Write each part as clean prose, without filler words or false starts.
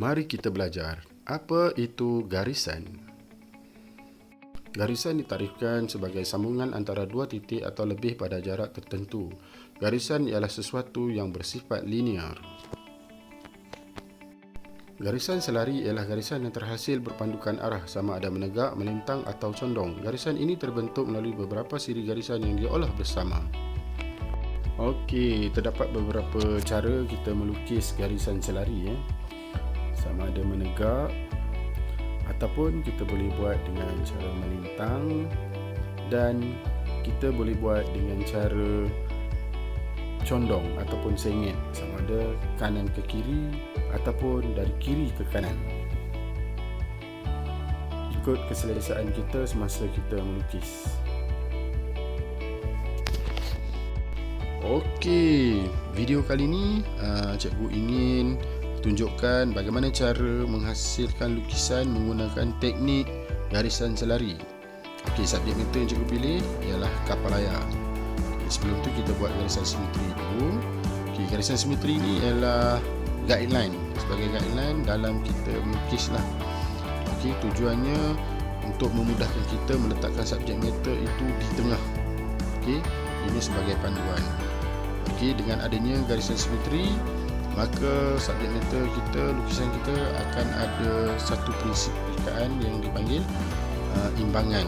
Mari kita belajar apa itu garisan. Garisan ditarifkan sebagai sambungan antara dua titik atau lebih pada jarak tertentu. Garisan ialah sesuatu yang bersifat linear. Garisan selari ialah garisan yang terhasil berpandukan arah, sama ada menegak, melintang atau condong. Garisan ini terbentuk melalui beberapa siri garisan yang diolah bersama. Okey, terdapat beberapa cara kita melukis garisan selari. Sama ada menegak, ataupun kita boleh buat dengan cara melintang, dan kita boleh buat dengan cara condong ataupun sengit, sama ada kanan ke kiri ataupun dari kiri ke kanan. Ikut keselesaan kita semasa kita melukis. Okey, video kali ni cikgu ingin tunjukkan bagaimana cara menghasilkan lukisan menggunakan teknik garisan selari. Okey, subjek matter yang cikgu pilih ialah kapal layar. Okay, sebelum tu kita buat garisan simetri dulu. Okey, garisan simetri ni ialah guideline, sebagai guideline dalam kita melukis lah. Okey, tujuannya untuk memudahkan kita meletakkan subjek matter itu di tengah. Okey, ini sebagai panduan. Okey, dengan adanya garisan simetri, maka subjek matter kita, lukisan kita akan ada satu prinsip perkaan yang dipanggil imbangan.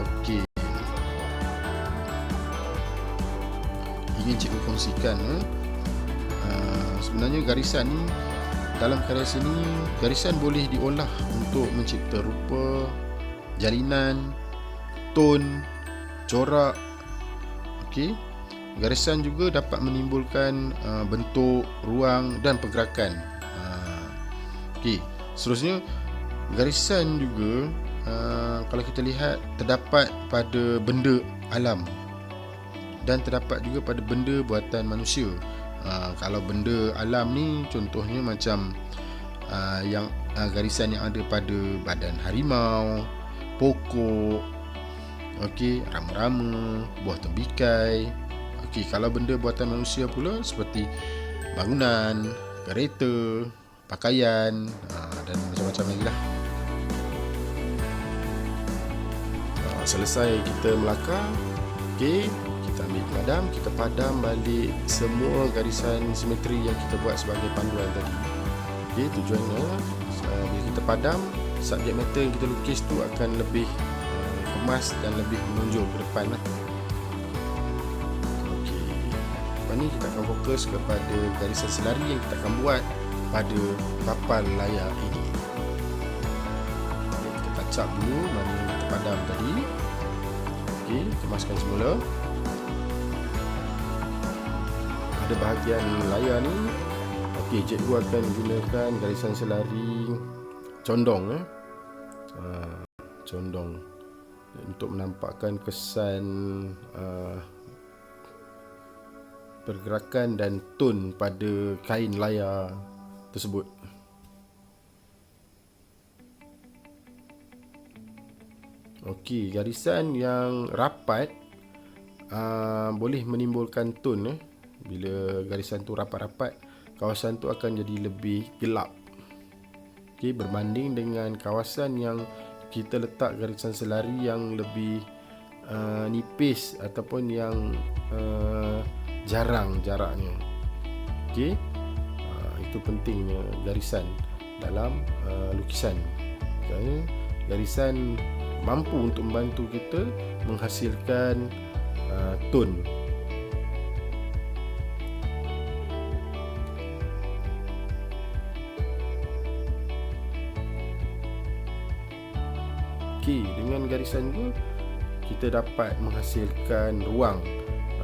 Okey, ingin cikgu kongsikan sebenarnya garisan ni, dalam karya seni, garisan boleh diolah untuk mencipta rupa, jalinan, tone, corak. Okey, garisan juga dapat menimbulkan bentuk, ruang dan pergerakan. Okey, seterusnya garisan juga kalau kita lihat terdapat pada benda alam dan terdapat juga pada benda buatan manusia. Kalau benda alam ni contohnya macam garisan yang ada pada badan harimau, pokok, okey, rama-rama, buah tembikai. Okey, kalau benda buatan manusia pula seperti bangunan, kereta, pakaian, dan macam-macam lagi lah. Selesai kita melakar, okey, kita ambil pemadam, kita padam balik semua garisan simetri yang kita buat sebagai panduan tadi. Okey, tujuannya bila kita padam, subjek matter yang kita lukis tu akan lebih kemas dan lebih menonjol ke depan lah. Ni kita akan fokus kepada garisan selari yang kita akan buat pada kapal layar ini. Kita touch up dulu mana yang kita padam tadi. Okey, kemaskan semula. Ada bahagian layar ni. Okey, cikgu akan gunakan garisan selari condong condong untuk menampakkan kesan pergerakan dan tone pada kain layar tersebut. Okey, garisan yang rapat boleh menimbulkan tone. Bila garisan tu rapat-rapat, kawasan tu akan jadi lebih gelap. Okey, berbanding dengan kawasan yang kita letak garisan selari yang lebih nipis ataupun yang jarang jaraknya. Okey, itu pentingnya garisan dalam lukisan. Kerana garisan mampu untuk membantu kita menghasilkan tone. Okey, dengan garisan itu kita dapat menghasilkan ruang,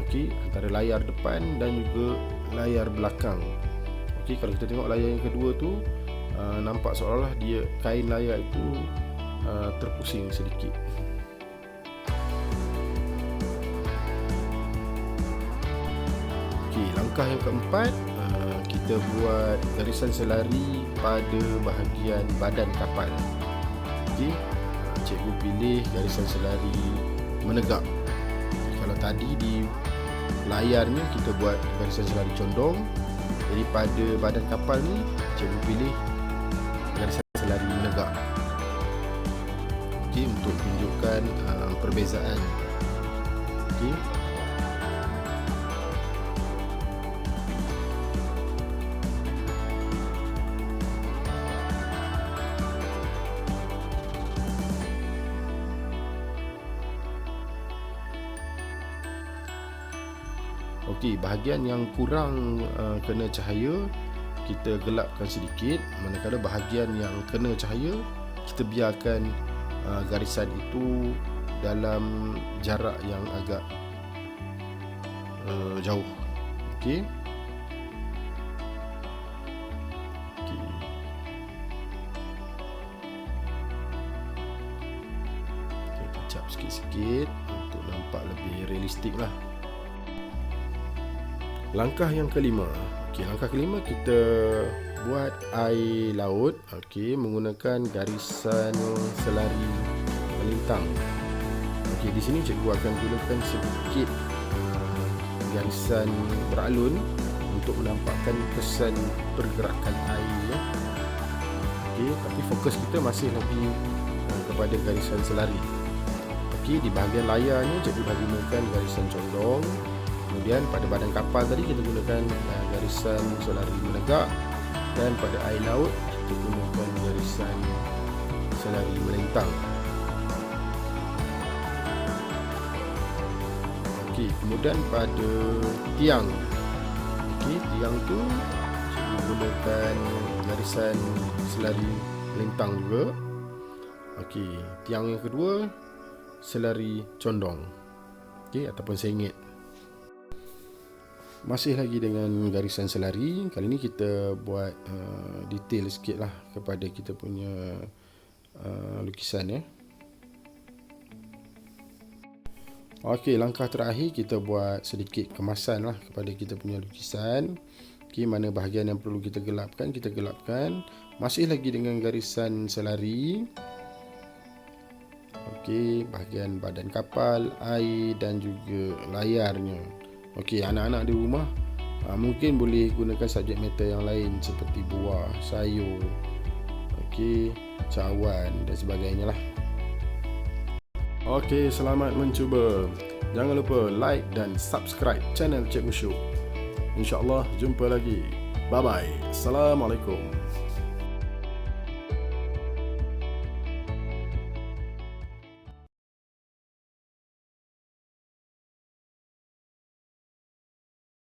okey, antara layar depan dan juga layar belakang. Okey, kalau kita tengok layar yang kedua tu, nampak seolah-olah dia kain layar itu terpusing sedikit. Okey, langkah yang keempat, kita buat garisan selari pada bahagian badan kapal. Okey, cikgu pilih garisan selari menegak. Kalau tadi di layarnya kita buat garisan selari condong, Jadi pada badan kapal ni cikgu pilih garisan selari menegak. Okey, untuk tunjukkan perbezaan. Okey. Okey, bahagian yang kurang kena cahaya kita gelapkan sedikit, manakala bahagian yang kena cahaya kita biarkan garisan itu dalam jarak yang agak jauh. Okey. Okey. Kita touch up sikit-sikit untuk nampak lebih realistik lah. Langkah yang kelima. Okey, langkah kelima kita buat air laut, okey, menggunakan garisan selari melintang. Okey, di sini cikgu akan gunakan sedikit garisan beralun untuk menampakkan kesan pergerakan air ya. Okey, tapi fokus kita masih lagi kepada garisan selari. Okey, di bahagian layarnya cikgu dah gunakan garisan condong. Kemudian pada badan kapal tadi kita gunakan garisan selari menegak, dan pada air laut kita gunakan garisan selari melintang. Okey, kemudian pada tiang. Okey, tiang tu kita gunakan garisan selari melintang juga. Okey, tiang yang kedua selari condong. Okey, ataupun sengit. Masih lagi dengan garisan selari. Kali ni kita buat detail sikit lah kepada kita punya lukisan ya. Okey, langkah terakhir kita buat sedikit kemasan lah kepada kita punya lukisan. Okey, mana bahagian yang perlu kita gelapkan, kita gelapkan. Masih lagi dengan garisan selari. Okey, bahagian badan kapal, air dan juga layarnya. Okey, anak-anak di rumah mungkin boleh gunakan subjek matter yang lain seperti buah, sayur, okey, cawan dan sebagainya lah. Okey, selamat mencuba. Jangan lupa like dan subscribe channel Cikgu Syuk. InsyaAllah jumpa lagi. Bye bye. Assalamualaikum.